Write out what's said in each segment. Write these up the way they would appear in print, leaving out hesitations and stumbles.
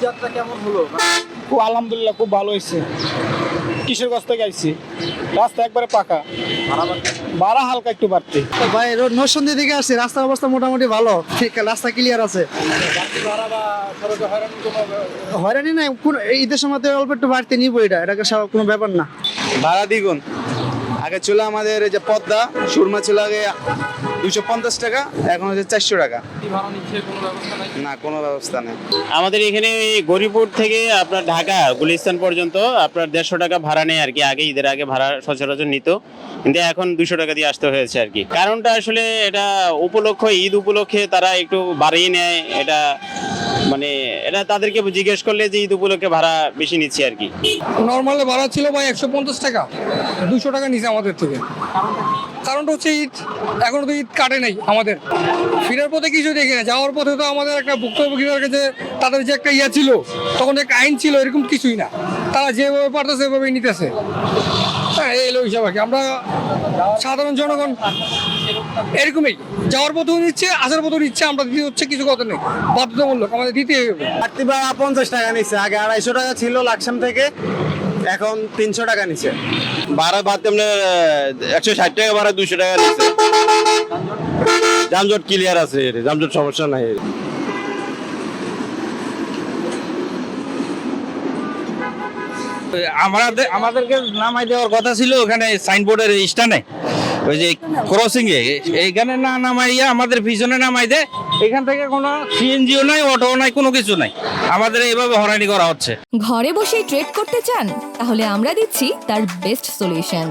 যাত্রা কেমন হলো? খুব আলহামদুলিল্লাহ, খুব ভালো হয়েছে। কিশোরগঞ্জ থেকে আইছি, রাস্তা একবারে পাকা, ভাড়া হালকা একটু বাড়তি। ভাই নরসিংদী থেকে আসছি, রাস্তার অবস্থা মোটামুটি ভালো, ঠিক রাস্তা ক্লিয়ার আছে, হয়রানি নাই। ঈদের সময় তো অল্প একটু বাড়তি নিবো, এটাকে কোনো ব্যাপার না। ভাড়া দ্বিগুণ। আগে ছিল আমাদের এই যে পদ্মা সুরমা ছিল আগে 250 টাকা, এখন হচ্ছে 400 টাকা। না, কোনো ব্যবস্থা নেই। আমাদের এখানে গরিপুর থেকে আপনার ঢাকা গুলিস্তান পর্যন্ত আপনার 150 টাকা ভাড়া নেয় আর কি। আগে ঈদের আগে ভাড়া সচরাচর নিত, কিন্তু এখন 200 টাকা দিয়ে আসতে হয়েছে আর কি। কারণটা আসলে এটা উপলক্ষ, ঈদ উপলক্ষে তারা একটু বাড়িয়ে নেয়। এটা মানে এটা তাদেরকে জিজ্ঞেস করলে যে ঈদ উপলক্ষে ভাড়া বেশি নিচ্ছে আর কি। নর্মাল ভাড়া ছিল ভাই 150 টাকা, 200 টাকা নিছে আমাদের থেকে। কারণটা হচ্ছে ঈদ, এখনো তো ঈদ কাটে নাই আমাদের। ফেরার পথে কিছু দেখি না, যাওয়ার পথে তো আমাদের একটা ভুক্তভোগীদের কাছে তাদের যে একটা ইয়া ছিল, তখন একটা আইন ছিল, এরকম কিছুই না। তারা যেভাবে পারতেছে সেভাবেই নিতেছে। হ্যাঁ, এই হলো হিসাব আর কি। আমরা সাধারণ জনগণ এরকমই, যাওয়ার পথেও নিচ্ছে, আসার পথেও নিচ্ছে, আমরা দিতে হচ্ছে, কিছু কথা নেই, বাধ্যতামূলক আমাদের দিতেই হবে। বাড়তি ভাড়া 50 টাকা নিচ্ছে, আগে 250 টাকা ছিল লাকসাম থেকে, এখন 300 টাকা নিচ্ছে। ভাড়া বাড়তে 160 টাকা ভাড়া 200 টাকা নিচ্ছে। যানজট ক্লিয়ার আছে, যানজট সমস্যা নাই। আমাদেরকে নামাই দেওয়ার কথা ছিল ওখানে সাইনবোর্ডের স্থানে, ওই যে ক্রসিং এ, এইখানে না নামাইয়া আমাদের পিছনে নামাই দেয়। এখান থেকে কোনো সিএনজিও নাই, অটোও নাই, কোনো কিছু নাই। আমাদের এইভাবে হয়রানি করা হচ্ছে। ঘরে বসেই ট্রেড করতে চান? তাহলে আমরা দিচ্ছি তার বেস্ট সলিউশন।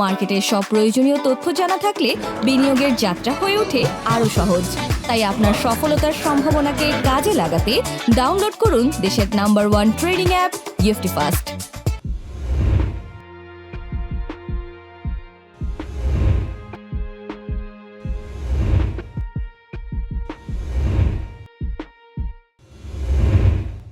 মার্কেটের সব প্রয়োজনীয় তথ্য জানা থাকলে বিনিয়োগের যাত্রা হয়ে ওঠে আরো সহজ। তাই আপনার সফলতার সম্ভাবনাকে কাজে লাগাতে ডাউনলোড করুন দেশের নাম্বার 1 ট্রেডিং অ্যাপ গিফটিফাস্ট।